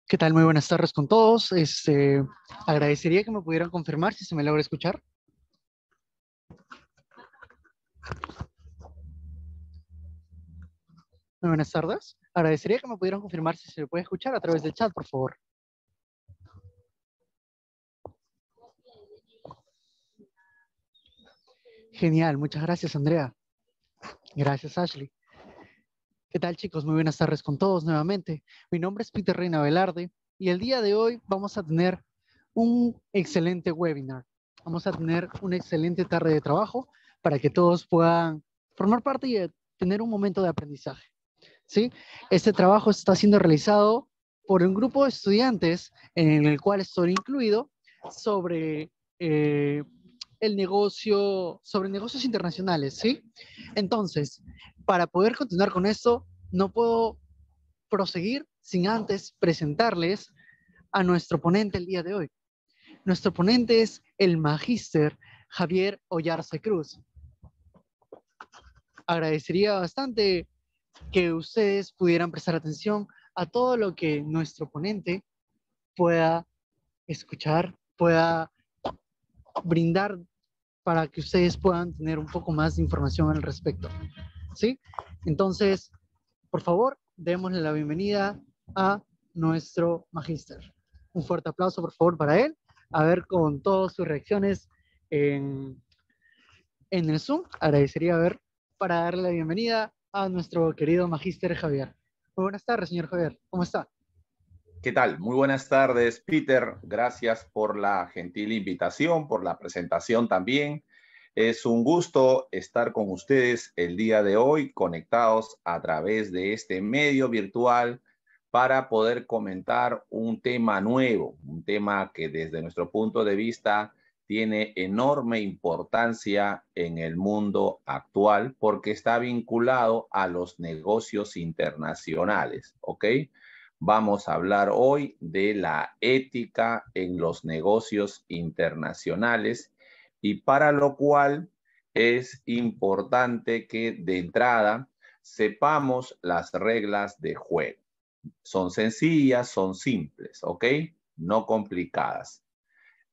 ¿Qué tal? Muy buenas tardes con todos. Agradecería que me pudieran confirmar si se me logra escuchar. Muy buenas tardes. Agradecería que me pudieran confirmar si se me puede escuchar a través del chat, por favor. Genial, muchas gracias, Andrea. Gracias, Ashley. ¿Qué tal, chicos? Muy buenas tardes con todos nuevamente. Mi nombre es Peter Reina Velarde y el día de hoy vamos a tener un excelente webinar. Vamos a tener una excelente tarde de trabajo para que todos puedan formar parte y tener un momento de aprendizaje. ¿Sí? Este trabajo está siendo realizado por un grupo de estudiantes en el cual estoy incluido sobre sobre negocios internacionales, ¿sí? Entonces, para poder continuar con esto, no puedo proseguir sin antes presentarles a nuestro ponente el día de hoy. Nuestro ponente es el magíster Javier Ollarse Cruz. Agradecería bastante que ustedes pudieran prestar atención a todo lo que nuestro ponente pueda escuchar, pueda brindar para que ustedes puedan tener un poco más de información al respecto. ¿Sí? Entonces, por favor, démosle la bienvenida a nuestro magíster. Un fuerte aplauso, por favor, para él. A ver con todas sus reacciones en el Zoom. Agradecería ver para darle la bienvenida a nuestro querido magíster Javier. Muy buenas tardes, señor Javier. ¿Cómo está? ¿Qué tal? Muy buenas tardes, Peter. Gracias por la gentil invitación, por la presentación también. Es un gusto estar con ustedes el día de hoy, conectados a través de este medio virtual para poder comentar un tema nuevo, un tema que desde nuestro punto de vista tiene enorme importancia en el mundo actual porque está vinculado a los negocios internacionales, ¿ok? Vamos a hablar hoy de la ética en los negocios internacionales y para lo cual es importante que de entrada sepamos las reglas de juego. Son sencillas, son simples, ¿ok? No complicadas.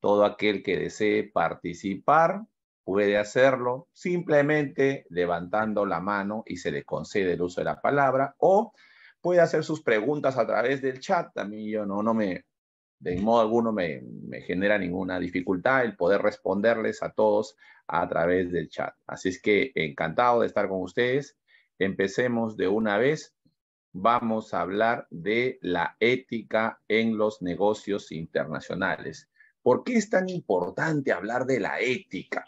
Todo aquel que desee participar puede hacerlo simplemente levantando la mano y se le concede el uso de la palabra, o puede hacer sus preguntas a través del chat. A mí de modo alguno me genera ninguna dificultad el poder responderles a todos a través del chat. Así es que encantado de estar con ustedes. Empecemos de una vez. Vamos a hablar de la ética en los negocios internacionales. ¿Por qué es tan importante hablar de la ética?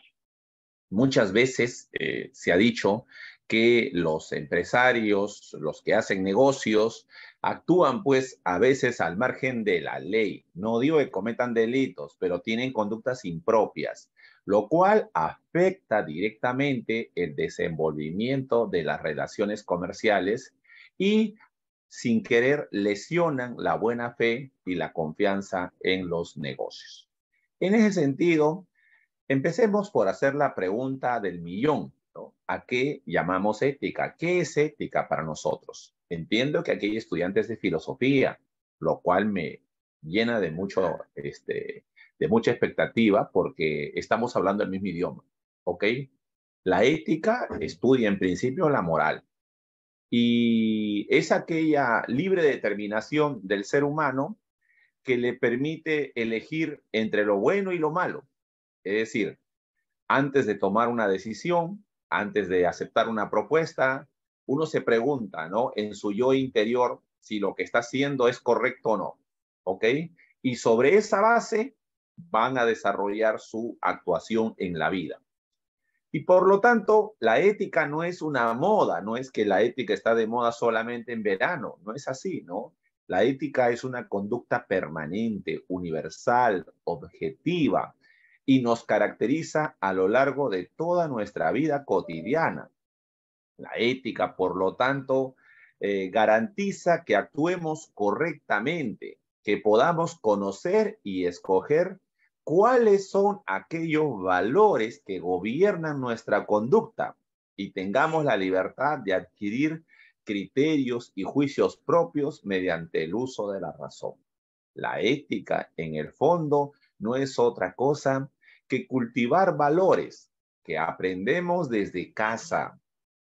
Muchas veces se ha dicho que los empresarios, los que hacen negocios, actúan pues a veces al margen de la ley. No digo que cometan delitos, pero tienen conductas impropias, lo cual afecta directamente el desenvolvimiento de las relaciones comerciales y sin querer lesionan la buena fe y la confianza en los negocios. En ese sentido, empecemos por hacer la pregunta del millón, ¿no? ¿A qué llamamos ética? ¿Qué es ética para nosotros? Entiendo que aquí hay estudiantes de filosofía, lo cual me llena de mucha expectativa porque estamos hablando el mismo idioma, ¿ok? La ética estudia en principio la moral y es aquella libre determinación del ser humano que le permite elegir entre lo bueno y lo malo. Es decir, antes de tomar una decisión, antes de aceptar una propuesta, uno se pregunta, ¿no? En su yo interior, si lo que está haciendo es correcto o no, ¿ok? Y sobre esa base van a desarrollar su actuación en la vida. Y por lo tanto, la ética no es una moda, no es que la ética está de moda solamente en verano, no es así, ¿no? La ética es una conducta permanente, universal, objetiva y nos caracteriza a lo largo de toda nuestra vida cotidiana. La ética, por lo tanto, garantiza que actuemos correctamente, que podamos conocer y escoger cuáles son aquellos valores que gobiernan nuestra conducta y tengamos la libertad de adquirir criterios y juicios propios mediante el uso de la razón. La ética, en el fondo, no es otra cosa que cultivar valores que aprendemos desde casa,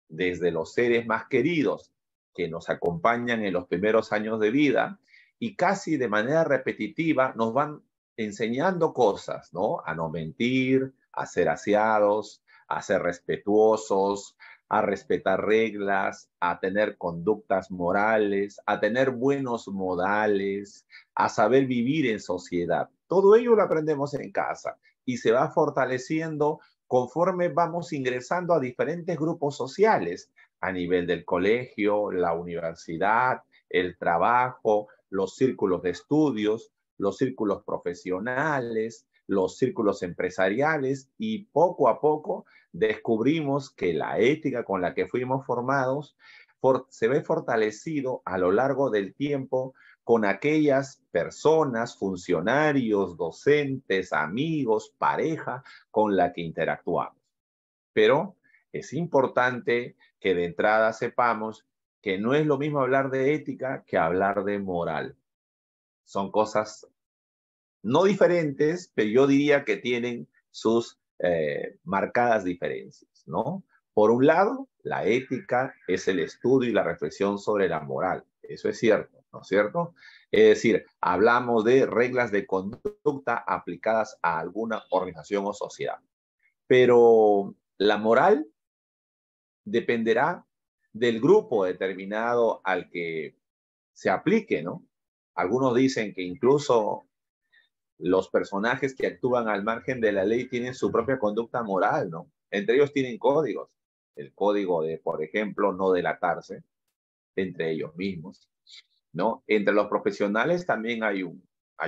desde los seres más queridos que nos acompañan en los primeros años de vida y casi de manera repetitiva nos van enseñando cosas, ¿no? A no mentir, a ser aseados, a ser respetuosos, a respetar reglas, a tener conductas morales, a tener buenos modales, a saber vivir en sociedad. Todo ello lo aprendemos en casa y se va fortaleciendo conforme vamos ingresando a diferentes grupos sociales a nivel del colegio, la universidad, el trabajo, los círculos de estudios, los círculos profesionales, los círculos empresariales y poco a poco descubrimos que la ética con la que fuimos formados se ve fortalecido a lo largo del tiempo con aquellas personas, funcionarios, docentes, amigos, pareja con la que interactuamos. Pero es importante que de entrada sepamos que no es lo mismo hablar de ética que hablar de moral. Son cosas no diferentes, pero yo diría que tienen sus marcadas diferencias, ¿no? Por un lado, la ética es el estudio y la reflexión sobre la moral. Eso es cierto, ¿no es cierto? Es decir, hablamos de reglas de conducta aplicadas a alguna organización o sociedad. Pero la moral dependerá del grupo determinado al que se aplique, ¿no? Algunos dicen que incluso los personajes que actúan al margen de la ley tienen su propia conducta moral, ¿no? Entre ellos tienen códigos. El código de, por ejemplo, no delatarse entre ellos mismos, ¿no? Entre los profesionales también hay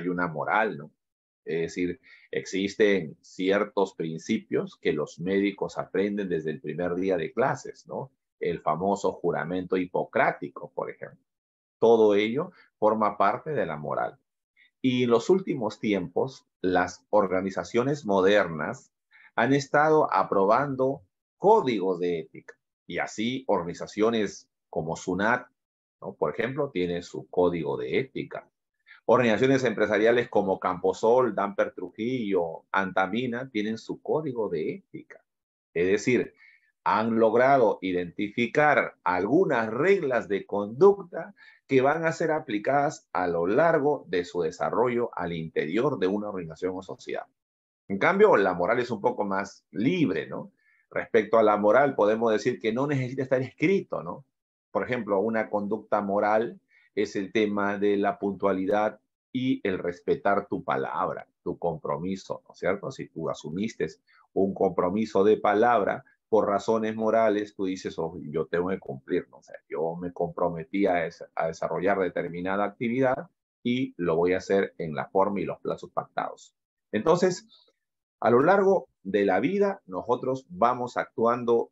una moral, ¿no? Es decir, existen ciertos principios que los médicos aprenden desde el primer día de clases, ¿no? El famoso juramento hipocrático, por ejemplo. Todo ello forma parte de la moral. Y en los últimos tiempos, las organizaciones modernas han estado aprobando códigos de ética. Y así organizaciones como SUNAT, ¿no? Por ejemplo, tiene su código de ética. Organizaciones empresariales como Camposol, Damper Trujillo, Antamina tienen su código de ética. Es decir, han logrado identificar algunas reglas de conducta que van a ser aplicadas a lo largo de su desarrollo al interior de una organización o sociedad. En cambio, la moral es un poco más libre, ¿no? Respecto a la moral, podemos decir que no necesita estar escrito, ¿no? Por ejemplo, una conducta moral es el tema de la puntualidad y el respetar tu palabra, tu compromiso, ¿no es cierto? Si tú asumiste un compromiso de palabra, por razones morales, tú dices, oh, yo tengo que cumplir, ¿no? O sea, yo me comprometí a desarrollar determinada actividad y lo voy a hacer en la forma y los plazos pactados. Entonces, a lo largo de la vida, nosotros vamos actuando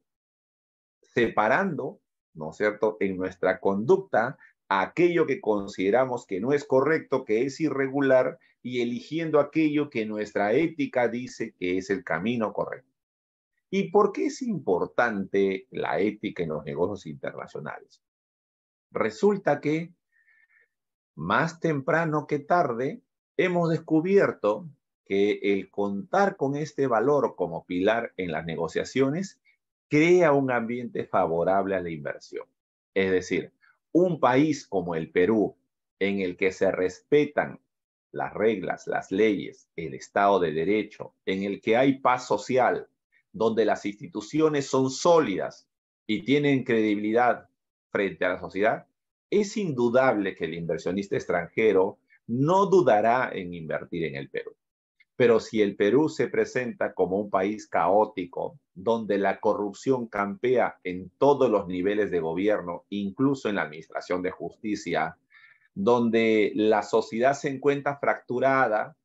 separando, ¿no es cierto?, en nuestra conducta aquello que consideramos que no es correcto, que es irregular, y eligiendo aquello que nuestra ética dice que es el camino correcto. ¿Y por qué es importante la ética en los negocios internacionales? Resulta que más temprano que tarde hemos descubierto que el contar con este valor como pilar en las negociaciones crea un ambiente favorable a la inversión. Es decir, un país como el Perú, en el que se respetan las reglas, las leyes, el Estado de Derecho, en el que hay paz social, donde las instituciones son sólidas y tienen credibilidad frente a la sociedad, es indudable que el inversionista extranjero no dudará en invertir en el Perú. Pero si el Perú se presenta como un país caótico, donde la corrupción campea en todos los niveles de gobierno, incluso en la administración de justicia, donde la sociedad se encuentra fracturada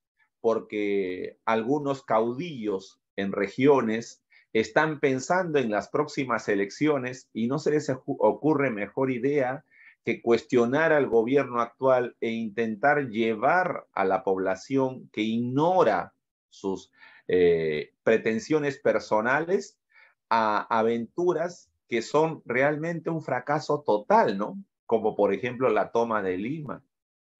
porque algunos caudillos en regiones están pensando en las próximas elecciones y no se les ocurre mejor idea que cuestionar al gobierno actual e intentar llevar a la población que ignora sus pretensiones personales a aventuras que son realmente un fracaso total, ¿no? Como por ejemplo la toma de Lima.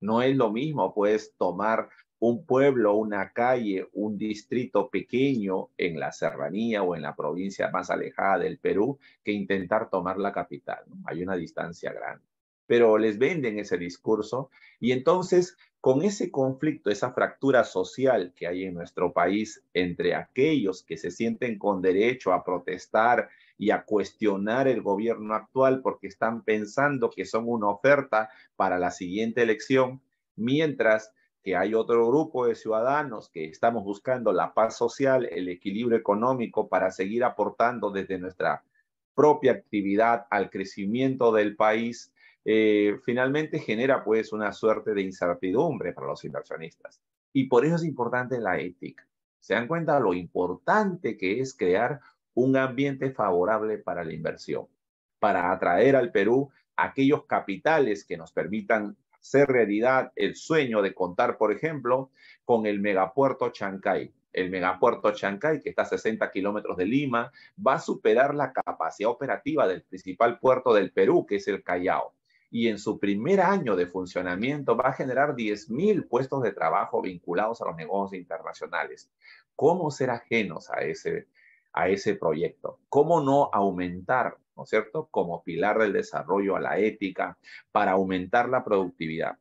No es lo mismo, pues, tomar un pueblo, una calle, un distrito pequeño en la serranía o en la provincia más alejada del Perú que intentar tomar la capital, ¿no? Hay una distancia grande. Pero les venden ese discurso y entonces con ese conflicto, esa fractura social que hay en nuestro país entre aquellos que se sienten con derecho a protestar y a cuestionar el gobierno actual porque están pensando que son una oferta para la siguiente elección, mientras que hay otro grupo de ciudadanos que estamos buscando la paz social, el equilibrio económico para seguir aportando desde nuestra propia actividad al crecimiento del país, finalmente genera pues una suerte de incertidumbre para los inversionistas. Y por eso es importante la ética. ¿Se dan cuenta lo importante que es crear un ambiente favorable para la inversión, para atraer al Perú aquellos capitales que nos permitan hacer realidad el sueño de contar, por ejemplo, con el megapuerto Chancay? El megapuerto Chancay, que está a 60 kilómetros de Lima, va a superar la capacidad operativa del principal puerto del Perú, que es el Callao. Y en su primer año de funcionamiento va a generar 10.000 puestos de trabajo vinculados a los negocios internacionales. ¿Cómo ser ajenos a ese proyecto? ¿Cómo no aumentar, ¿no es cierto?, como pilar del desarrollo a la ética para aumentar la productividad?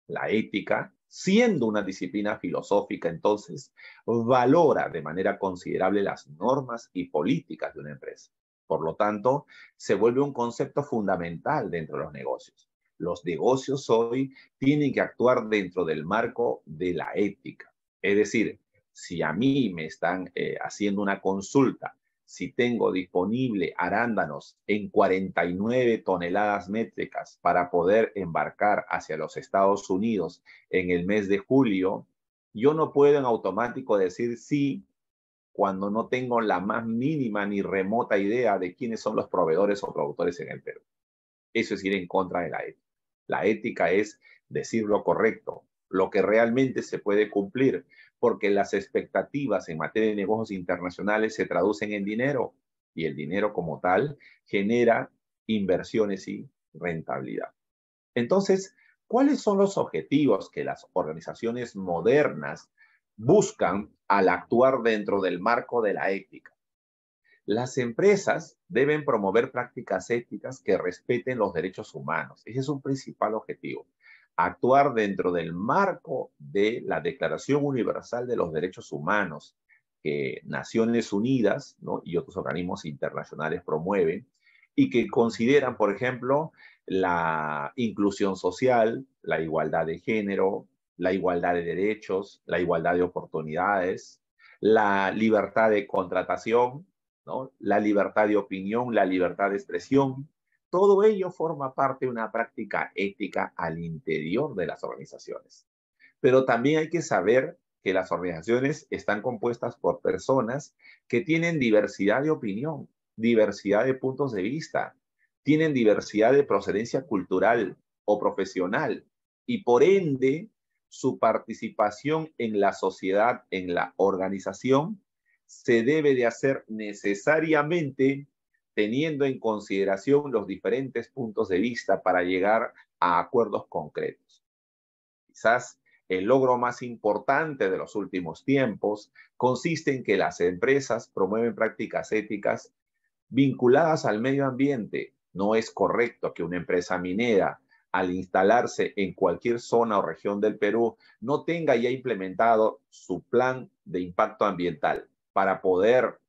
La ética, siendo una disciplina filosófica, entonces, valora de manera considerable las normas y políticas de una empresa. Por lo tanto, se vuelve un concepto fundamental dentro de los negocios. Los negocios hoy tienen que actuar dentro del marco de la ética. Es decir, si a mí me están haciendo una consulta, si tengo disponible arándanos en 49 toneladas métricas para poder embarcar hacia los Estados Unidos en el mes de julio, yo no puedo en automático decir sí cuando no tengo la más mínima ni remota idea de quiénes son los proveedores o productores en el Perú. Eso es ir en contra de la ética. La ética es decir lo correcto, lo que realmente se puede cumplir, porque las expectativas en materia de negocios internacionales se traducen en dinero y el dinero como tal genera inversiones y rentabilidad. Entonces, ¿cuáles son los objetivos que las organizaciones modernas buscan al actuar dentro del marco de la ética? Las empresas deben promover prácticas éticas que respeten los derechos humanos. Ese es un principal objetivo. Actuar dentro del marco de la Declaración Universal de los Derechos Humanos que Naciones Unidas, ¿no?, y otros organismos internacionales promueven y que consideran, por ejemplo, la inclusión social, la igualdad de género, la igualdad de derechos, la igualdad de oportunidades, la libertad de contratación, ¿no?, la libertad de opinión, la libertad de expresión. Todo ello forma parte de una práctica ética al interior de las organizaciones. Pero también hay que saber que las organizaciones están compuestas por personas que tienen diversidad de opinión, diversidad de puntos de vista, tienen diversidad de procedencia cultural o profesional y por ende su participación en la sociedad, en la organización, se debe de hacer necesariamente teniendo en consideración los diferentes puntos de vista para llegar a acuerdos concretos. Quizás el logro más importante de los últimos tiempos consiste en que las empresas promueven prácticas éticas vinculadas al medio ambiente. No es correcto que una empresa minera, al instalarse en cualquier zona o región del Perú, no tenga ya implementado su plan de impacto ambiental para poder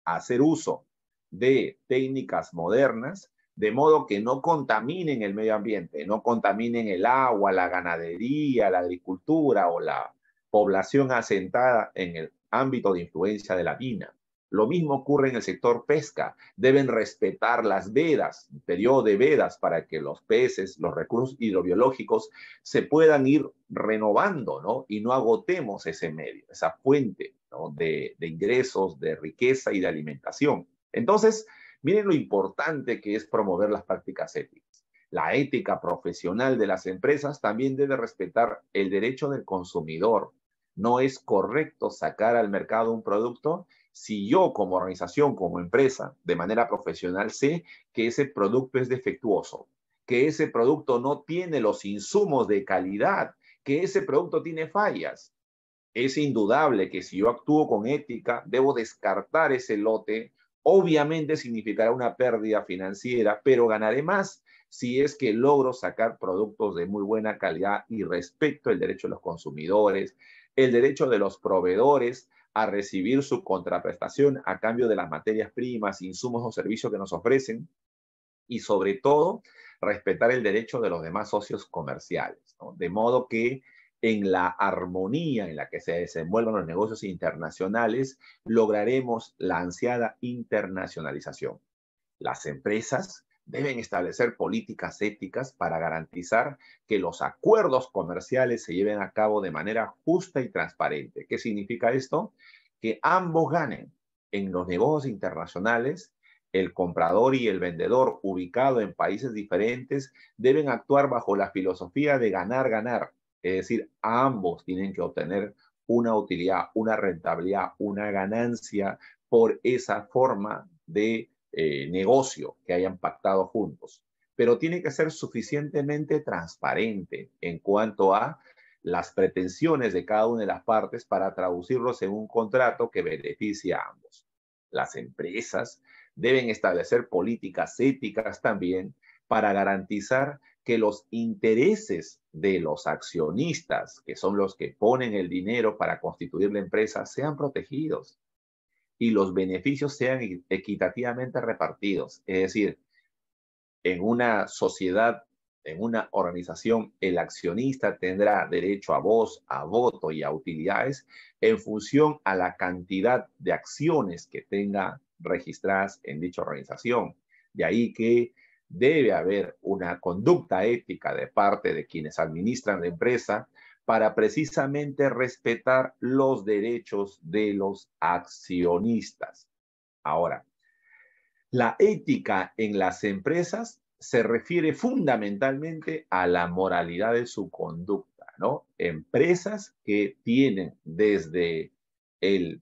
hacer uso de técnicas modernas, de modo que no contaminen el medio ambiente, no contaminen el agua, la ganadería, la agricultura o la población asentada en el ámbito de influencia de la mina. Lo mismo ocurre en el sector pesca. Deben respetar las vedas, el periodo de vedas, para que los peces, los recursos hidrobiológicos se puedan ir renovando, ¿no? Y no agotemos ese medio, esa fuente, ¿no?, de ingresos, de riqueza y de alimentación. Entonces, miren lo importante que es promover las prácticas éticas. La ética profesional de las empresas también debe respetar el derecho del consumidor. No es correcto sacar al mercado un producto si yo como organización, como empresa, de manera profesional sé que ese producto es defectuoso, que ese producto no tiene los insumos de calidad, que ese producto tiene fallas. Es indudable que si yo actúo con ética, debo descartar ese lote. Obviamente significará una pérdida financiera, pero ganaré más si es que logro sacar productos de muy buena calidad y respeto el derecho de los consumidores, el derecho de los proveedores a recibir su contraprestación a cambio de las materias primas, insumos o servicios que nos ofrecen, y sobre todo respetar el derecho de los demás socios comerciales, ¿no? De modo que en la armonía en la que se desenvuelven los negocios internacionales, lograremos la ansiada internacionalización. Las empresas deben establecer políticas éticas para garantizar que los acuerdos comerciales se lleven a cabo de manera justa y transparente. ¿Qué significa esto? Que ambos ganen. En los negocios internacionales, el comprador y el vendedor, ubicado en países diferentes, deben actuar bajo la filosofía de ganar, ganar. Es decir, ambos tienen que obtener una utilidad, una rentabilidad, una ganancia por esa forma de negocio que hayan pactado juntos. Pero tiene que ser suficientemente transparente en cuanto a las pretensiones de cada una de las partes para traducirlos en un contrato que beneficie a ambos. Las empresas deben establecer políticas éticas también para garantizar que los intereses de los accionistas, que son los que ponen el dinero para constituir la empresa, sean protegidos y los beneficios sean equitativamente repartidos. Es decir, en una sociedad, en una organización, el accionista tendrá derecho a voz, a voto y a utilidades en función a la cantidad de acciones que tenga registradas en dicha organización. De ahí que debe haber una conducta ética de parte de quienes administran la empresa para precisamente respetar los derechos de los accionistas. Ahora, la ética en las empresas se refiere fundamentalmente a la moralidad de su conducta, ¿no? Empresas que tienen desde el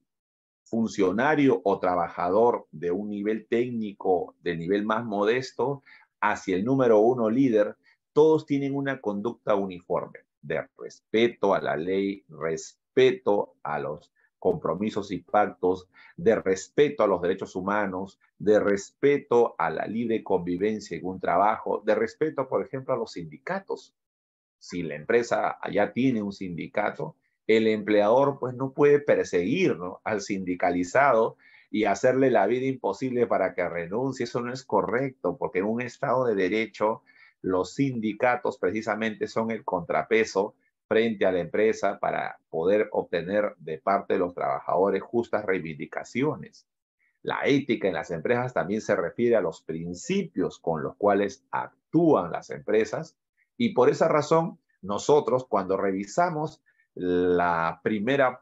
funcionario o trabajador de un nivel técnico, del nivel más modesto, hacia el número uno líder, todos tienen una conducta uniforme de respeto a la ley, respeto a los compromisos y pactos, de respeto a los derechos humanos, de respeto a la libre convivencia en un trabajo, de respeto, por ejemplo, a los sindicatos. Si la empresa ya tiene un sindicato, el empleador pues no puede perseguir, ¿no?, al sindicalizado y hacerle la vida imposible para que renuncie. Eso no es correcto, porque en un Estado de Derecho los sindicatos precisamente son el contrapeso frente a la empresa para poder obtener de parte de los trabajadores justas reivindicaciones. La ética en las empresas también se refiere a los principios con los cuales actúan las empresas, y por esa razón nosotros, cuando revisamos la primera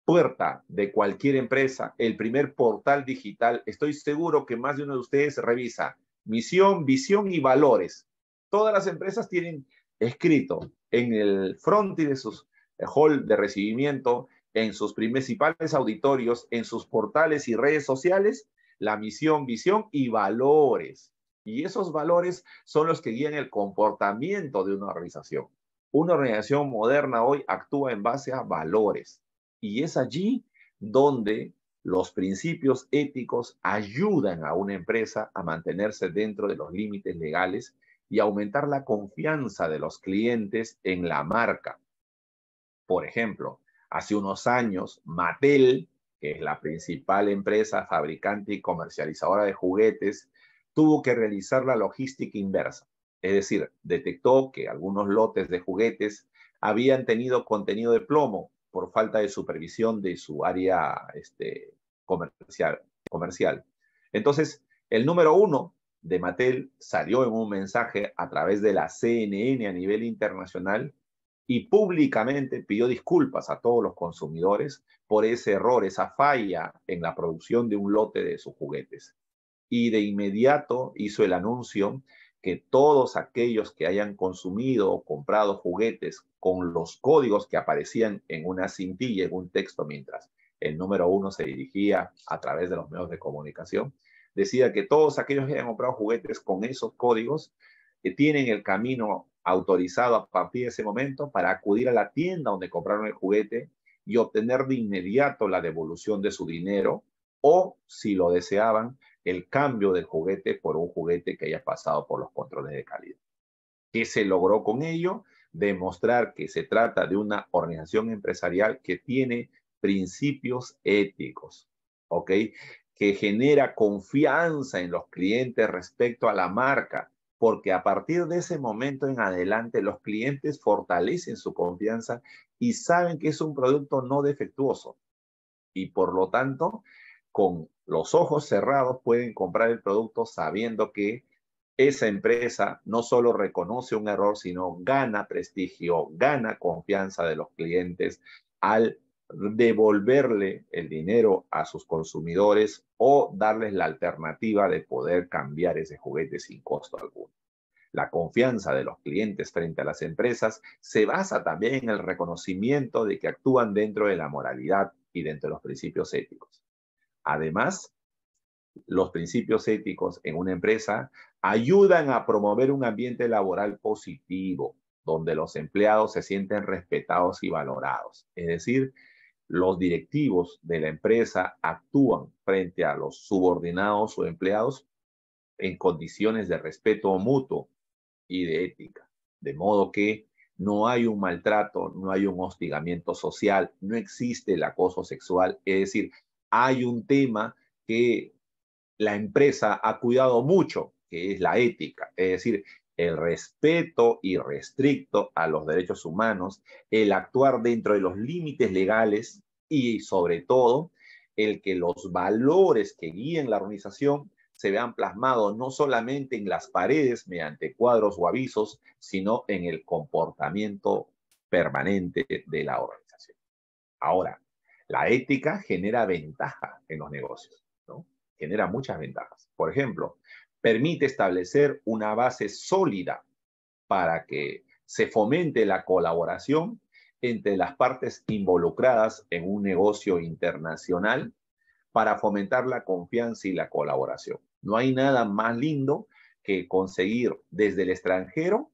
puerta de cualquier empresa, el primer portal digital, estoy seguro que más de uno de ustedes revisa misión, visión y valores. Todas las empresas tienen escrito en el frontis de sus hall de recibimiento, en sus principales auditorios, en sus portales y redes sociales, la misión, visión y valores. Y esos valores son los que guían el comportamiento de una organización. Una organización moderna hoy actúa en base a valores. Y es allí donde los principios éticos ayudan a una empresa a mantenerse dentro de los límites legales y aumentar la confianza de los clientes en la marca. Por ejemplo, hace unos años, Mattel, que es la principal empresa fabricante y comercializadora de juguetes, tuvo que realizar la logística inversa. Es decir, detectó que algunos lotes de juguetes habían tenido contenido de plomo por falta de supervisión de su área comercial. Entonces, el número uno de Mattel salió en un mensaje a través de la CNN a nivel internacional y públicamente pidió disculpas a todos los consumidores por ese error, esa falla en la producción de un lote de sus juguetes. Y de inmediato hizo el anuncio que todos aquellos que hayan consumido o comprado juguetes con los códigos que aparecían en una cintilla, en un texto, mientras el número uno se dirigía a través de los medios de comunicación, decía que todos aquellos que hayan comprado juguetes con esos códigos tienen el camino autorizado a partir de ese momento para acudir a la tienda donde compraron el juguete y obtener de inmediato la devolución de su dinero o, si lo deseaban, el cambio del juguete por un juguete que haya pasado por los controles de calidad. ¿Qué se logró con ello? Demostrar que se trata de una organización empresarial que tiene principios éticos, ¿ok? Que genera confianza en los clientes respecto a la marca, porque a partir de ese momento en adelante los clientes fortalecen su confianza y saben que es un producto no defectuoso y por lo tanto con los ojos cerrados pueden comprar el producto sabiendo que esa empresa no solo reconoce un error, sino gana prestigio, gana confianza de los clientes al devolverle el dinero a sus consumidores o darles la alternativa de poder cambiar ese juguete sin costo alguno. La confianza de los clientes frente a las empresas se basa también en el reconocimiento de que actúan dentro de la moralidad y dentro de los principios éticos. Además, los principios éticos en una empresa ayudan a promover un ambiente laboral positivo, donde los empleados se sienten respetados y valorados. Es decir, los directivos de la empresa actúan frente a los subordinados o empleados en condiciones de respeto mutuo y de ética, de modo que no hay un maltrato, no hay un hostigamiento social, no existe el acoso sexual, es decir, hay un tema que la empresa ha cuidado mucho, que es la ética, es decir, el respeto irrestricto a los derechos humanos, el actuar dentro de los límites legales y sobre todo el que los valores que guíen la organización se vean plasmados no solamente en las paredes mediante cuadros o avisos, sino en el comportamiento permanente de la organización. Ahora, la ética genera ventaja en los negocios, ¿no? Genera muchas ventajas. Por ejemplo, permite establecer una base sólida para que se fomente la colaboración entre las partes involucradas en un negocio internacional para fomentar la confianza y la colaboración. No hay nada más lindo que conseguir desde el extranjero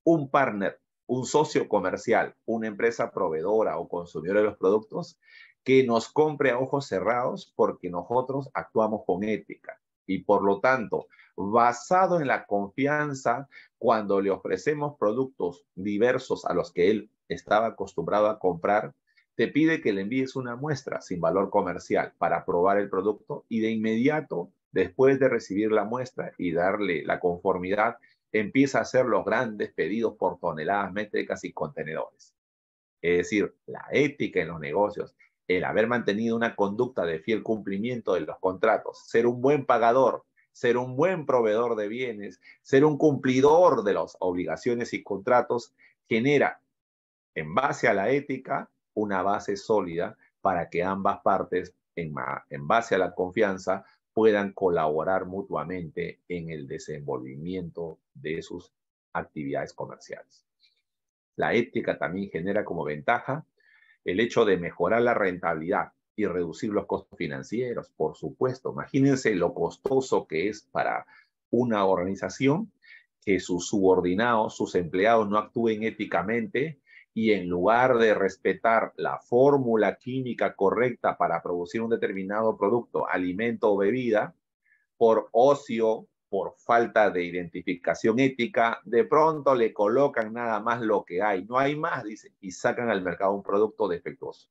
un partner, un socio comercial, una empresa proveedora o consumidora de los productos que nos compre a ojos cerrados porque nosotros actuamos con ética y por lo tanto, basado en la confianza, cuando le ofrecemos productos diversos a los que él estaba acostumbrado a comprar, te pide que le envíes una muestra sin valor comercial para probar el producto y de inmediato, después de recibir la muestra y darle la conformidad, empieza a hacer los grandes pedidos por toneladas métricas y contenedores. Es decir, la ética en los negocios, el haber mantenido una conducta de fiel cumplimiento de los contratos, ser un buen pagador, ser un buen proveedor de bienes, ser un cumplidor de las obligaciones y contratos, genera, en base a la ética, una base sólida para que ambas partes, en base a la confianza, puedan colaborar mutuamente en el desenvolvimiento de sus actividades comerciales. La ética también genera como ventaja el hecho de mejorar la rentabilidad y reducir los costos financieros, por supuesto. Imagínense lo costoso que es para una organización que sus subordinados, sus empleados no actúen éticamente y en lugar de respetar la fórmula química correcta para producir un determinado producto, alimento o bebida, por ocio, por falta de identificación ética, de pronto le colocan nada más lo que hay. No hay más, dicen, y sacan al mercado un producto defectuoso.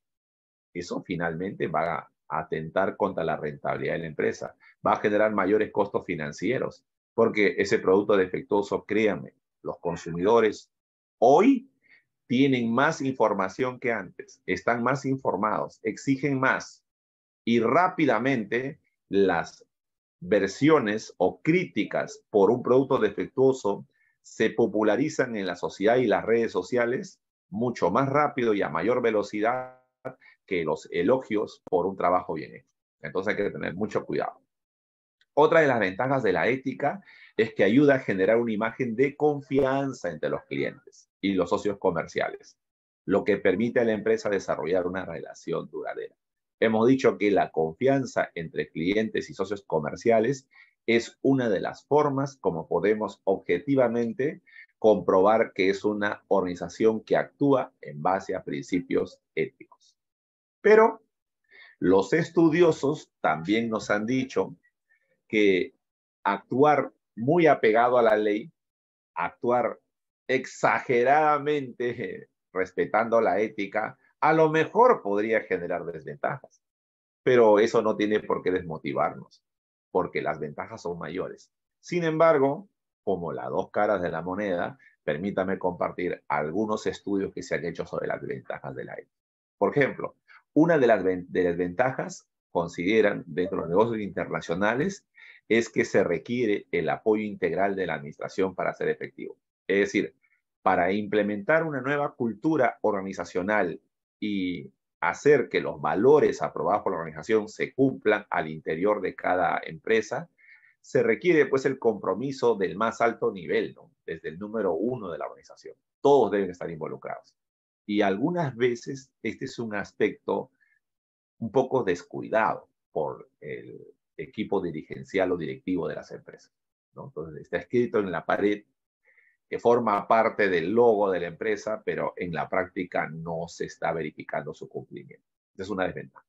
Eso finalmente va a atentar contra la rentabilidad de la empresa. Va a generar mayores costos financieros, porque ese producto defectuoso, créanme, los consumidores hoy tienen más información que antes, están más informados, exigen más y rápidamente las versiones o críticas por un producto defectuoso se popularizan en la sociedad y las redes sociales mucho más rápido y a mayor velocidad que los elogios por un trabajo bien hecho. Entonces hay que tener mucho cuidado. Otra de las ventajas de la ética es que ayuda a generar una imagen de confianza entre los clientes y los socios comerciales, lo que permite a la empresa desarrollar una relación duradera. Hemos dicho que la confianza entre clientes y socios comerciales es una de las formas como podemos objetivamente comprobar que es una organización que actúa en base a principios éticos. Pero los estudiosos también nos han dicho que actuar muy apegado a la ley, actuar exageradamente respetando la ética, a lo mejor podría generar desventajas, pero eso no tiene por qué desmotivarnos, porque las ventajas son mayores. Sin embargo, como las dos caras de la moneda, permítame compartir algunos estudios que se han hecho sobre las ventajas de la ética. Por ejemplo, una de las ventajas consideran dentro de los negocios internacionales es que se requiere el apoyo integral de la administración para ser efectivo. Es decir, para implementar una nueva cultura organizacional y hacer que los valores aprobados por la organización se cumplan al interior de cada empresa, se requiere pues el compromiso del más alto nivel, ¿no? Desde el número 1 de la organización. Todos deben estar involucrados. Y algunas veces este es un aspecto un poco descuidado por el equipo dirigencial o directivo de las empresas, ¿no? Entonces está escrito en la pared que forma parte del logo de la empresa, pero en la práctica no se está verificando su cumplimiento. Es una desventaja.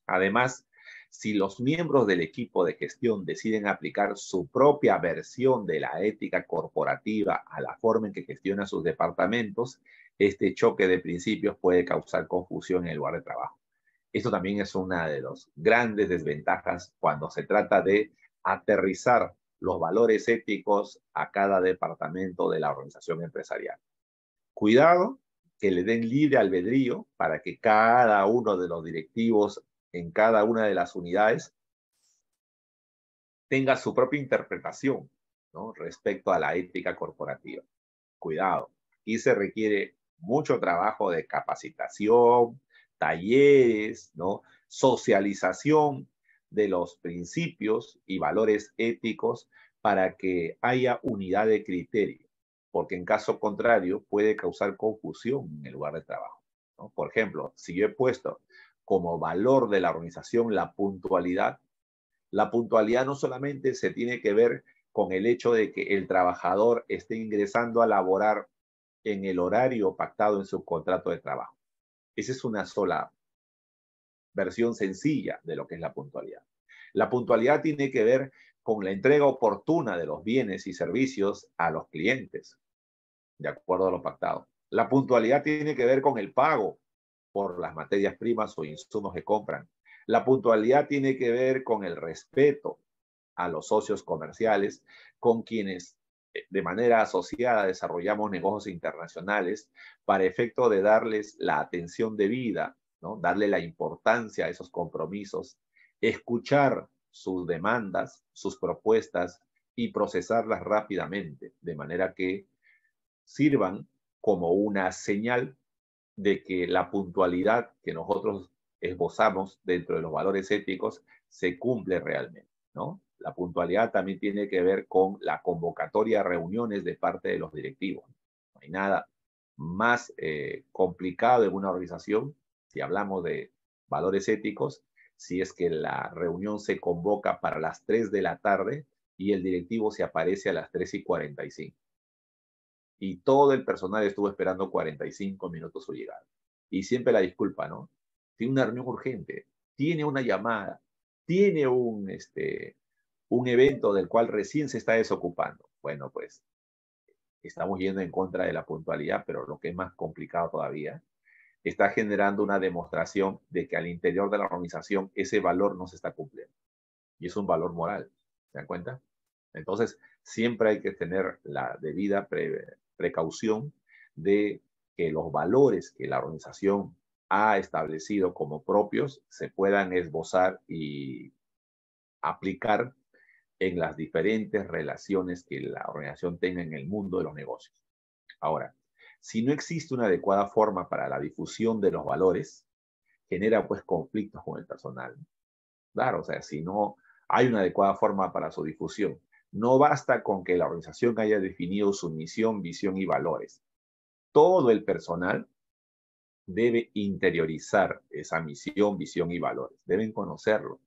Además, si los miembros del equipo de gestión deciden aplicar su propia versión de la ética corporativa a la forma en que gestiona sus departamentos, este choque de principios puede causar confusión en el lugar de trabajo. Esto también es una de las grandes desventajas cuando se trata de aterrizar los valores éticos a cada departamento de la organización empresarial. Cuidado que le den libre albedrío para que cada uno de los directivos en cada una de las unidades tenga su propia interpretación, ¿no? Respecto a la ética corporativa. Cuidado, aquí se requiere mucho trabajo de capacitación, talleres, ¿no? Socialización de los principios y valores éticos para que haya unidad de criterio, porque en caso contrario puede causar confusión en el lugar de trabajo, ¿no? Por ejemplo, si yo he puesto como valor de la organización la puntualidad no solamente se tiene que ver con el hecho de que el trabajador esté ingresando a laborar en el horario pactado en su contrato de trabajo. Esa es una sola versión sencilla de lo que es la puntualidad. La puntualidad tiene que ver con la entrega oportuna de los bienes y servicios a los clientes, de acuerdo a lo pactado. La puntualidad tiene que ver con el pago por las materias primas o insumos que compran. La puntualidad tiene que ver con el respeto a los socios comerciales con quienes de manera asociada desarrollamos negocios internacionales para efecto de darles la atención debida, ¿no? Darle la importancia a esos compromisos, escuchar sus demandas, sus propuestas y procesarlas rápidamente, de manera que sirvan como una señal de que la puntualidad que nosotros esbozamos dentro de los valores éticos se cumple realmente, ¿no? La puntualidad también tiene que ver con la convocatoria a reuniones de parte de los directivos. No hay nada más complicado en una organización, si hablamos de valores éticos, si es que la reunión se convoca para las 3 de la tarde y el directivo se aparece a las 3:45. Y todo el personal estuvo esperando 45 minutos su llegada. Y siempre la disculpa, ¿no? Tiene una reunión urgente, tiene una llamada, tiene un evento del cual recién se está desocupando. Bueno, pues estamos yendo en contra de la puntualidad, pero lo que es más complicado todavía, está generando una demostración de que al interior de la organización ese valor no se está cumpliendo. Y es un valor moral, ¿se dan cuenta? Entonces, siempre hay que tener la debida precaución de que los valores que la organización ha establecido como propios se puedan esbozar y aplicar en las diferentes relaciones que la organización tenga en el mundo de los negocios. Ahora, si no existe una adecuada forma para la difusión de los valores, genera pues conflictos con el personal. Claro, o sea, si no hay una adecuada forma para su difusión, no basta con que la organización haya definido su misión, visión y valores. Todo el personal debe interiorizar esa misión, visión y valores. Deben conocerlo.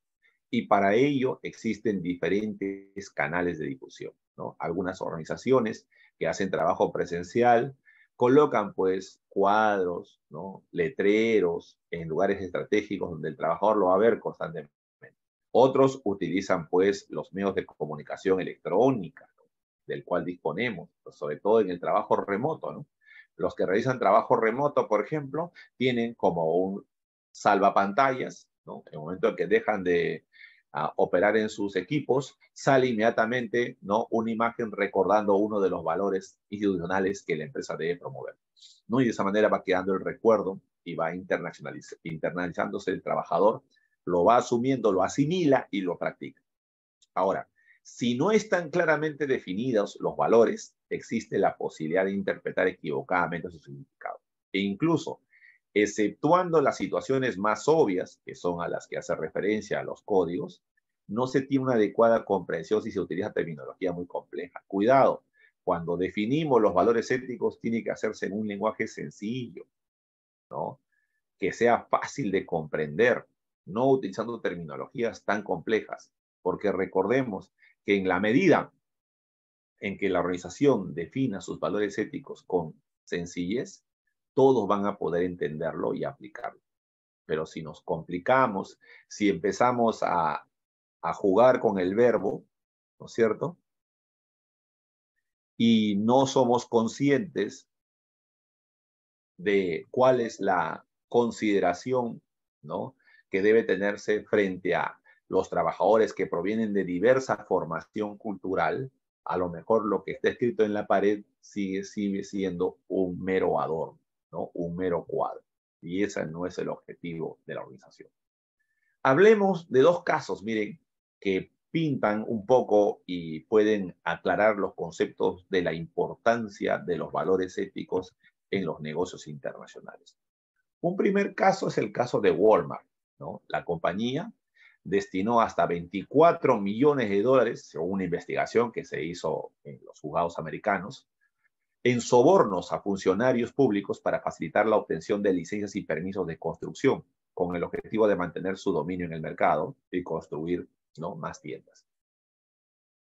Y para ello existen diferentes canales de difusión, ¿no? Algunas organizaciones que hacen trabajo presencial colocan pues cuadros, ¿no? Letreros en lugares estratégicos donde el trabajador lo va a ver constantemente. Otros utilizan pues los medios de comunicación electrónica, ¿no? Del cual disponemos, pues, sobre todo en el trabajo remoto, ¿no? Los que realizan trabajo remoto, por ejemplo, tienen como un salvapantallas, ¿no? En el momento en que dejan de operar en sus equipos, sale inmediatamente, ¿no? Una imagen recordando uno de los valores institucionales que la empresa debe promover, ¿no? Y de esa manera va quedando el recuerdo y va internalizándose el trabajador, lo va asumiendo, lo asimila y lo practica. Ahora, si no están claramente definidos los valores, existe la posibilidad de interpretar equivocadamente su significado. E incluso, exceptuando las situaciones más obvias, que son a las que hace referencia a los códigos, no se tiene una adecuada comprensión si se utiliza terminología muy compleja. Cuidado, cuando definimos los valores éticos, tiene que hacerse en un lenguaje sencillo, ¿no? Que sea fácil de comprender, no utilizando terminologías tan complejas, porque recordemos que en la medida en que la organización defina sus valores éticos con sencillez, todos van a poder entenderlo y aplicarlo. Pero si nos complicamos, si empezamos a jugar con el verbo, ¿no es cierto? Y no somos conscientes de cuál es la consideración, ¿no? Que debe tenerse frente a los trabajadores que provienen de diversa formación cultural, a lo mejor lo que está escrito en la pared sigue siendo un mero adorno, ¿no? Un mero cuadro. Y ese no es el objetivo de la organización. Hablemos de dos casos, miren, que pintan un poco y pueden aclarar los conceptos de la importancia de los valores éticos en los negocios internacionales. Un primer caso es el caso de Walmart, ¿no? La compañía destinó hasta 24 millones de dólares, según una investigación que se hizo en los juzgados americanos, en sobornos a funcionarios públicos para facilitar la obtención de licencias y permisos de construcción, con el objetivo de mantener su dominio en el mercado y construir, ¿no?, más tiendas.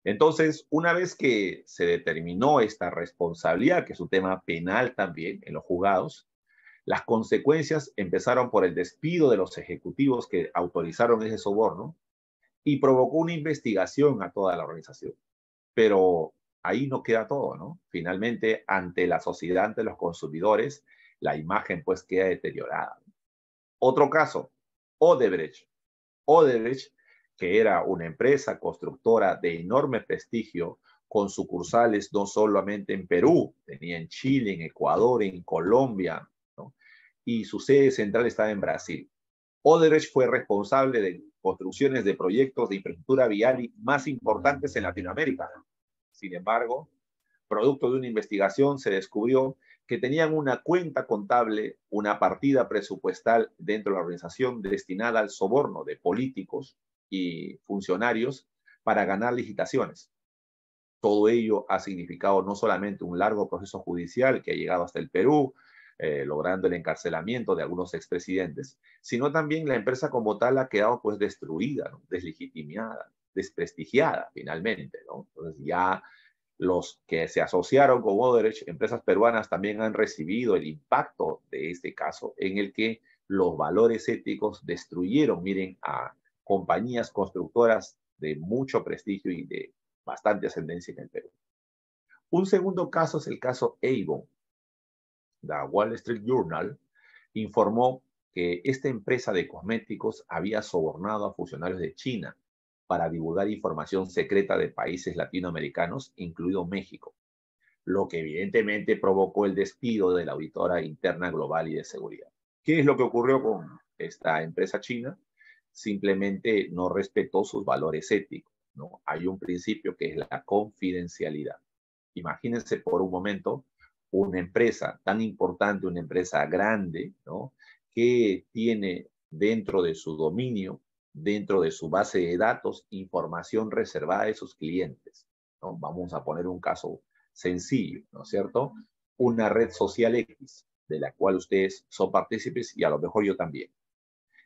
Entonces, una vez que se determinó esta responsabilidad, que es un tema penal también en los juzgados, las consecuencias empezaron por el despido de los ejecutivos que autorizaron ese soborno y provocó una investigación a toda la organización. Pero ahí no queda todo, ¿no? Finalmente, ante la sociedad, ante los consumidores, la imagen pues queda deteriorada. Otro caso, Odebrecht. Odebrecht, que era una empresa constructora de enorme prestigio, con sucursales no solamente en Perú, tenía en Chile, en Ecuador, en Colombia, ¿no? Y su sede central estaba en Brasil. Odebrecht fue responsable de construcciones de proyectos de infraestructura vial más importantes en Latinoamérica. Sin embargo, producto de una investigación, se descubrió que tenían una cuenta contable, una partida presupuestal dentro de la organización destinada al soborno de políticos y funcionarios para ganar licitaciones. Todo ello ha significado no solamente un largo proceso judicial que ha llegado hasta el Perú, logrando el encarcelamiento de algunos expresidentes, sino también la empresa como tal ha quedado pues destruida, ¿no?, deslegitimada, desprestigiada finalmente, ¿no? Entonces ya los que se asociaron con Odebrecht, empresas peruanas, también han recibido el impacto de este caso en el que los valores éticos destruyeron, miren, a compañías constructoras de mucho prestigio y de bastante ascendencia en el Perú. Un segundo caso es el caso Avon. La Wall Street Journal informó que esta empresa de cosméticos había sobornado a funcionarios de China para divulgar información secreta de países latinoamericanos, incluido México, lo que evidentemente provocó el despido de la auditora interna global y de seguridad. ¿Qué es lo que ocurrió con esta empresa china? Simplemente no respetó sus valores éticos, ¿no? Hay un principio que es la confidencialidad. Imagínense por un momento una empresa tan importante, una empresa grande, ¿no?, que tiene dentro de su dominio, dentro de su base de datos, información reservada de sus clientes, ¿no? Vamos a poner un caso sencillo, ¿no es cierto? Una red social X. de la cual ustedes son partícipes y a lo mejor yo también.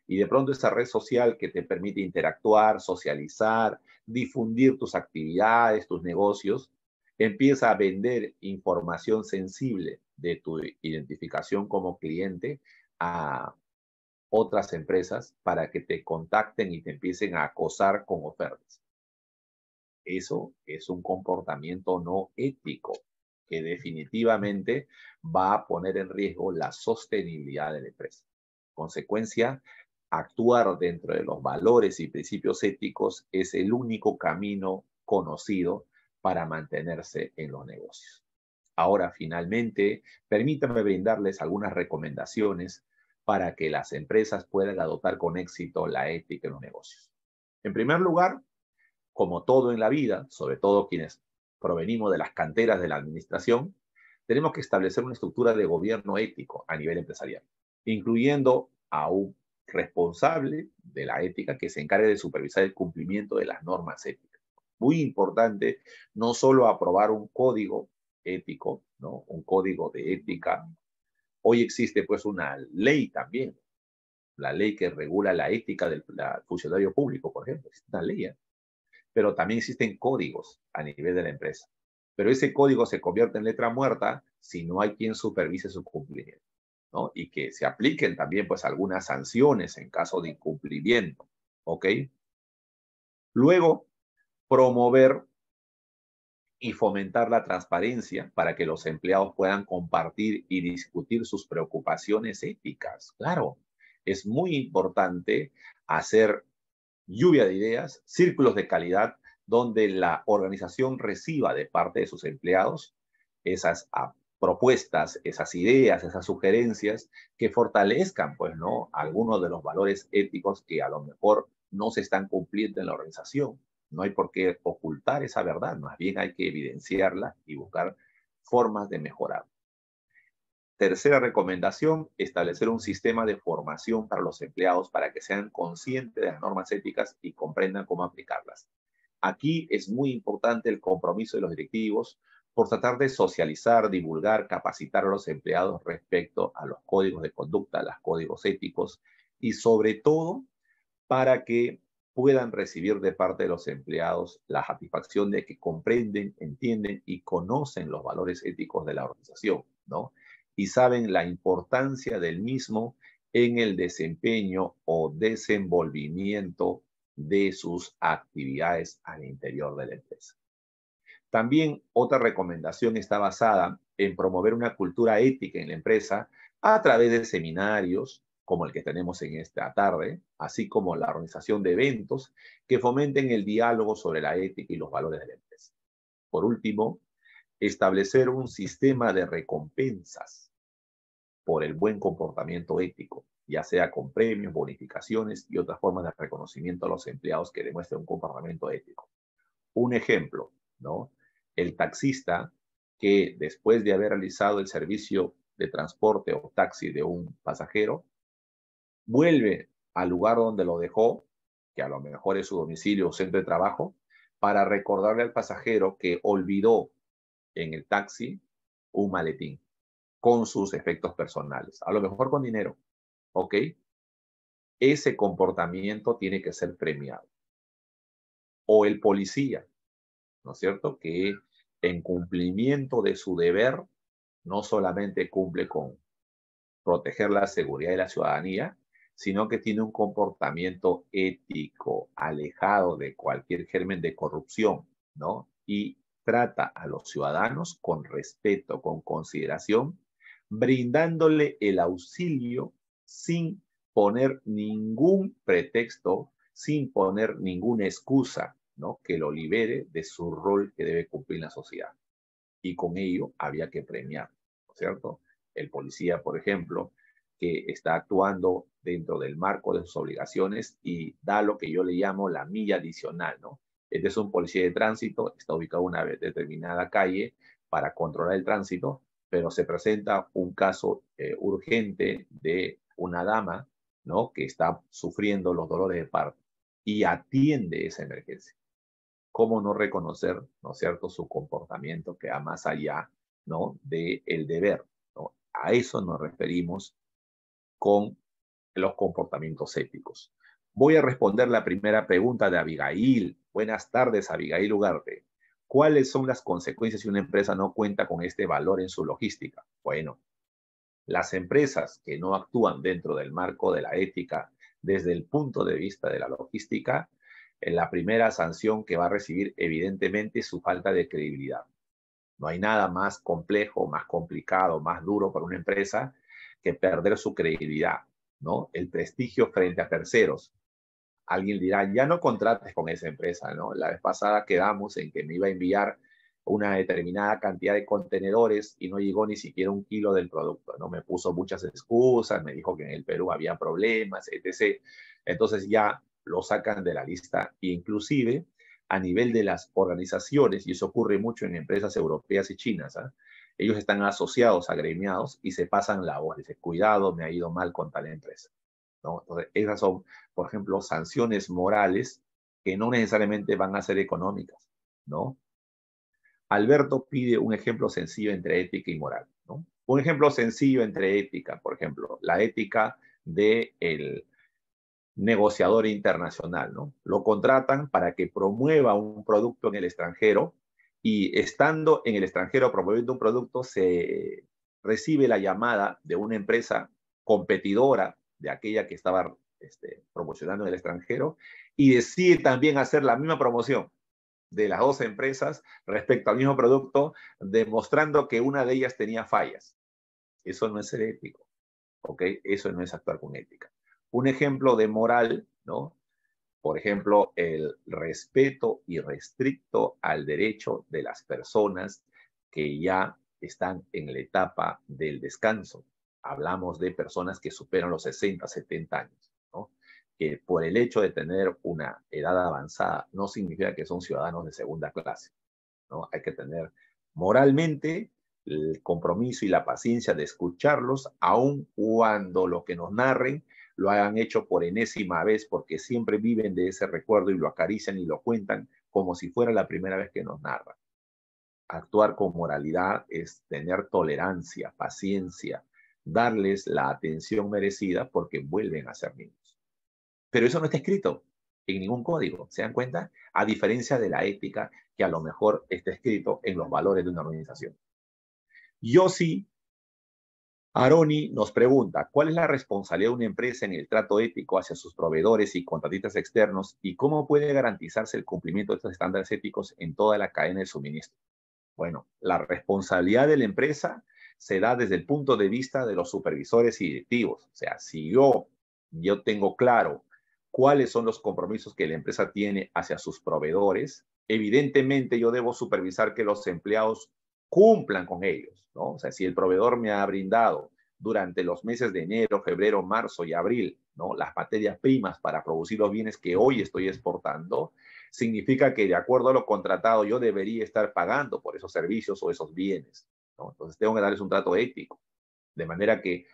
Y de pronto esa red social que te permite interactuar, socializar, difundir tus actividades, tus negocios, empieza a vender información sensible de tu identificación como cliente a otras empresas para que te contacten y te empiecen a acosar con ofertas. Eso es un comportamiento no ético que definitivamente va a poner en riesgo la sostenibilidad de la empresa. Consecuencia, actuar dentro de los valores y principios éticos es el único camino conocido para mantenerse en los negocios. Ahora, finalmente, permítanme brindarles algunas recomendaciones para que las empresas puedan adoptar con éxito la ética en los negocios. En primer lugar, como todo en la vida, sobre todo quienes provenimos de las canteras de la administración, tenemos que establecer una estructura de gobierno ético a nivel empresarial, incluyendo a un responsable de la ética que se encargue de supervisar el cumplimiento de las normas éticas. Muy importante no solo aprobar un código ético, ¿no? Un código de ética. Hoy existe pues una ley también, la ley que regula la ética del funcionario público, por ejemplo, es una ley, ¿eh? Pero también existen códigos a nivel de la empresa. Pero ese código se convierte en letra muerta si no hay quien supervise su cumplimiento, ¿no? Y que se apliquen también pues algunas sanciones en caso de incumplimiento, ¿ok? Luego, promover y fomentar la transparencia para que los empleados puedan compartir y discutir sus preocupaciones éticas. Claro, es muy importante hacer lluvia de ideas, círculos de calidad, donde la organización reciba de parte de sus empleados esas propuestas, esas ideas, esas sugerencias que fortalezcan, pues, ¿no? Algunos de los valores éticos que a lo mejor no se están cumpliendo en la organización. No hay por qué ocultar esa verdad, más bien hay que evidenciarla y buscar formas de mejorar. Tercera recomendación, establecer un sistema de formación para los empleados para que sean conscientes de las normas éticas y comprendan cómo aplicarlas. Aquí es muy importante el compromiso de los directivos por tratar de socializar, divulgar, capacitar a los empleados respecto a los códigos de conducta, los códigos éticos y sobre todo para que puedan recibir de parte de los empleados la satisfacción de que comprenden, entienden y conocen los valores éticos de la organización, ¿no? Y saben la importancia del mismo en el desempeño o desenvolvimiento de sus actividades al interior de la empresa. También otra recomendación está basada en promover una cultura ética en la empresa a través de seminarios como el que tenemos en esta tarde, así como la organización de eventos que fomenten el diálogo sobre la ética y los valores de la empresa. Por último, establecer un sistema de recompensas por el buen comportamiento ético, ya sea con premios, bonificaciones y otras formas de reconocimiento a los empleados que demuestren un comportamiento ético. Un ejemplo, ¿no? El taxista que después de haber realizado el servicio de transporte o taxi de un pasajero, vuelve al lugar donde lo dejó, que a lo mejor es su domicilio o centro de trabajo, para recordarle al pasajero que olvidó en el taxi un maletín con sus efectos personales, a lo mejor con dinero, ¿ok? Ese comportamiento tiene que ser premiado. O el policía, ¿no es cierto? Que en cumplimiento de su deber, no solamente cumple con proteger la seguridad de la ciudadanía, sino que tiene un comportamiento ético, alejado de cualquier germen de corrupción, ¿no? Y trata a los ciudadanos con respeto, con consideración, brindándole el auxilio sin poner ningún pretexto, sin poner ninguna excusa, ¿no? Que lo libere de su rol que debe cumplir en la sociedad. Y con ello había que premiar, ¿no es cierto? El policía, por ejemplo, que está actuando dentro del marco de sus obligaciones y da lo que yo le llamo la milla adicional, ¿no? Este es un policía de tránsito, está ubicado en una determinada calle para controlar el tránsito, pero se presenta un caso urgente de una dama, ¿no? Que está sufriendo los dolores de parto y atiende esa emergencia. ¿Cómo no reconocer, ¿no es cierto?, su comportamiento que va más allá, ¿no?, del deber, ¿no? A eso nos referimos con los comportamientos éticos. Voy a responder la primera pregunta de Abigail. Buenas tardes, Abigail Ugarte. ¿Cuáles son las consecuencias si una empresa no cuenta con este valor en su logística? Bueno, las empresas que no actúan dentro del marco de la ética desde el punto de vista de la logística, la primera sanción que va a recibir evidentemente es su falta de credibilidad. No hay nada más complejo, más complicado, más duro para una empresa que perder su credibilidad, ¿no? El prestigio frente a terceros. Alguien dirá, ya no contrates con esa empresa, ¿no? La vez pasada quedamos en que me iba a enviar una determinada cantidad de contenedores y no llegó ni siquiera 1 kilo del producto, ¿no? Me puso muchas excusas, me dijo que en el Perú había problemas, etc. Entonces ya lo sacan de la lista e inclusive a nivel de las organizaciones, y eso ocurre mucho en empresas europeas y chinas, ¿eh? Ellos están asociados, agremiados y se pasan labores. Dice, cuidado, me ha ido mal con tal empresa, ¿no? Entonces, esas son, por ejemplo, sanciones morales que no necesariamente van a ser económicas, ¿no? Alberto pide un ejemplo sencillo entre ética y moral, ¿no? Un ejemplo sencillo entre ética, por ejemplo, la ética del negociador internacional, ¿no? Lo contratan para que promueva un producto en el extranjero y estando en el extranjero promoviendo un producto se recibe la llamada de una empresa competidora de aquella que estaba promocionando en el extranjero y decide también hacer la misma promoción de las dos empresas respecto al mismo producto, demostrando que una de ellas tenía fallas. Eso no es ser ético, ¿ok? Eso no es actuar con ética. Un ejemplo de moral, ¿no? Por ejemplo, el respeto irrestricto al derecho de las personas que ya están en la etapa del descanso. Hablamos de personas que superan los 60, 70 años, ¿no? Que por el hecho de tener una edad avanzada no significa que son ciudadanos de segunda clase, ¿no? Hay que tener moralmente el compromiso y la paciencia de escucharlos, aun cuando lo que nos narren lo hayan hecho por enésima vez, porque siempre viven de ese recuerdo y lo acarician y lo cuentan como si fuera la primera vez que nos narran. Actuar con moralidad es tener tolerancia, paciencia, darles la atención merecida porque vuelven a ser niños. Pero eso no está escrito en ningún código, ¿se dan cuenta? A diferencia de la ética, que a lo mejor está escrito en los valores de una organización. Yossi Aroni nos pregunta, ¿cuál es la responsabilidad de una empresa en el trato ético hacia sus proveedores y contratistas externos y cómo puede garantizarse el cumplimiento de estos estándares éticos en toda la cadena de suministro? Bueno, la responsabilidad de la empresa se da desde el punto de vista de los supervisores y directivos. O sea, si yo tengo claro cuáles son los compromisos que la empresa tiene hacia sus proveedores, evidentemente yo debo supervisar que los empleados cumplan con ellos, ¿no? O sea, si el proveedor me ha brindado durante los meses de enero, febrero, marzo y abril, ¿no?, las materias primas para producir los bienes que hoy estoy exportando, significa que de acuerdo a lo contratado yo debería estar pagando por esos servicios o esos bienes, ¿no? Entonces tengo que darles un trato ético, de manera que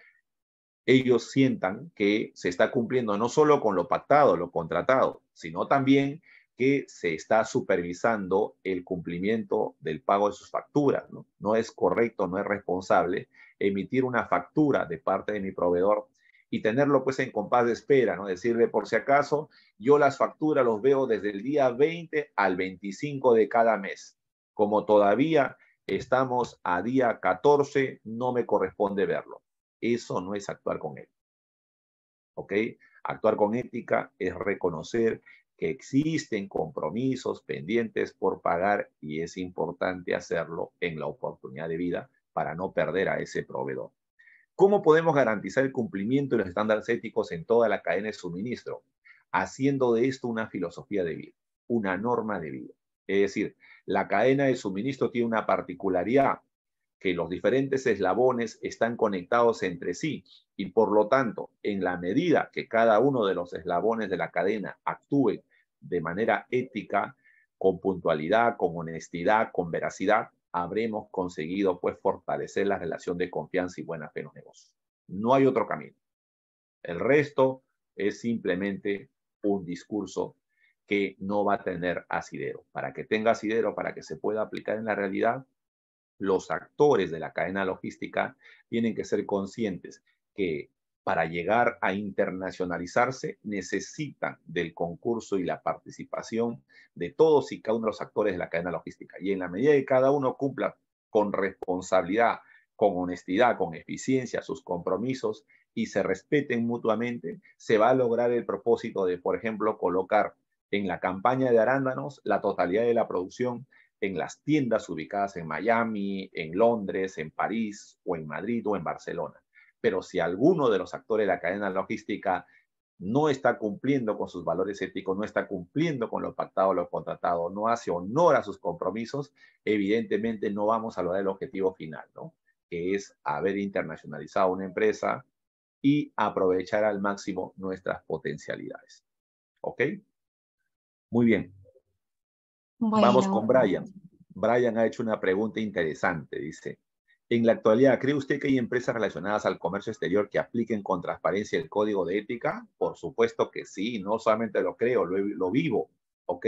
ellos sientan que se está cumpliendo no solo con lo pactado, lo contratado, sino también que se está supervisando el cumplimiento del pago de sus facturas, ¿no? No es correcto, no es responsable emitir una factura de parte de mi proveedor y tenerlo pues en compás de espera, ¿no? Decirle, por si acaso, yo las facturas los veo desde el día 20 al 25 de cada mes. Como todavía estamos a día 14, no me corresponde verlo. Eso no es actuar con él, ¿ok? Actuar con ética es reconocer que existen compromisos pendientes por pagar y es importante hacerlo en la oportunidad de vida para no perder a ese proveedor. ¿Cómo podemos garantizar el cumplimiento de los estándares éticos en toda la cadena de suministro? Haciendo de esto una filosofía de vida, una norma de vida. Es decir, la cadena de suministro tiene una particularidad, que los diferentes eslabones están conectados entre sí y por lo tanto, en la medida que cada uno de los eslabones de la cadena actúe de manera ética, con puntualidad, con honestidad, con veracidad, habremos conseguido pues fortalecer la relación de confianza y buena fe en los negocios. No hay otro camino. El resto es simplemente un discurso que no va a tener asidero. Para que tenga asidero, para que se pueda aplicar en la realidad, los actores de la cadena logística tienen que ser conscientes que para llegar a internacionalizarse necesitan del concurso y la participación de todos y cada uno de los actores de la cadena logística. Y en la medida que cada uno cumpla con responsabilidad, con honestidad, con eficiencia sus compromisos y se respeten mutuamente, se va a lograr el propósito de, por ejemplo, colocar en la campaña de arándanos la totalidad de la producción en las tiendas ubicadas en Miami, en Londres, en París o en Madrid o en Barcelona. Pero si alguno de los actores de la cadena logística no está cumpliendo con sus valores éticos, no está cumpliendo con lo pactado, lo contratado, no hace honor a sus compromisos, evidentemente no vamos a lograr el objetivo final, ¿no? Que es haber internacionalizado una empresa y aprovechar al máximo nuestras potencialidades. ¿Ok? Muy bien. Vamos con Bueno, Brian. Brian ha hecho una pregunta interesante. Dice, en la actualidad, ¿cree usted que hay empresas relacionadas al comercio exterior que apliquen con transparencia el código de ética? Por supuesto que sí, no solamente lo creo, lo vivo. ¿Ok?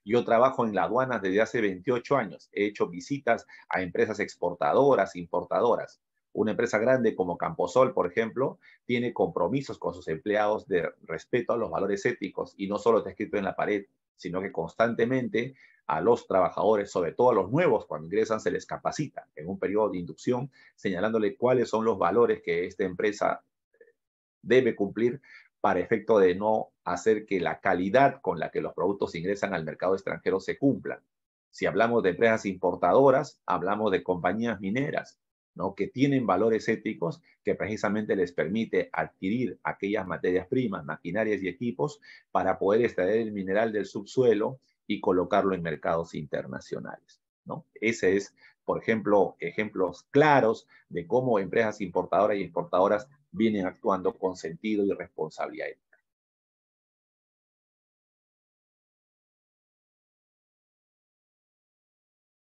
Yo trabajo en la aduana desde hace 28 años. He hecho visitas a empresas exportadoras, importadoras. Una empresa grande como Camposol, por ejemplo, tiene compromisos con sus empleados de respeto a los valores éticos y no solo está escrito en la pared, sino que constantemente a los trabajadores, sobre todo a los nuevos, cuando ingresan, se les capacita en un periodo de inducción, señalándole cuáles son los valores que esta empresa debe cumplir para efecto de no hacer que la calidad con la que los productos ingresan al mercado extranjero se cumplan. Si hablamos de empresas importadoras, hablamos de compañías mineras, ¿no? Que tienen valores éticos que precisamente les permite adquirir aquellas materias primas, maquinarias y equipos para poder extraer el mineral del subsuelo y colocarlo en mercados internacionales, ¿no? Ese es, por ejemplo, ejemplos claros de cómo empresas importadoras y exportadoras vienen actuando con sentido y responsabilidad.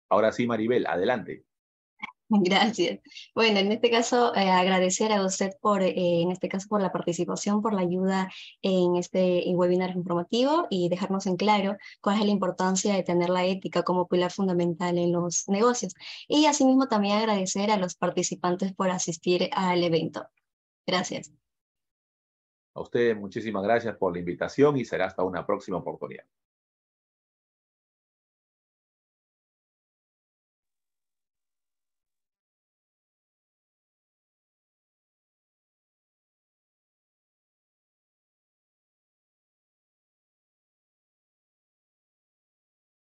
Ahora sí, Maribel, adelante. gracias. Bueno, en este caso, agradecer a usted por, en este caso, por la participación, por la ayuda en este webinar informativo y dejarnos en claro cuál es la importancia de tener la ética como pilar fundamental en los negocios. Y asimismo también agradecer a los participantes por asistir al evento. Gracias. A ustedes muchísimas gracias por la invitación y será hasta una próxima oportunidad.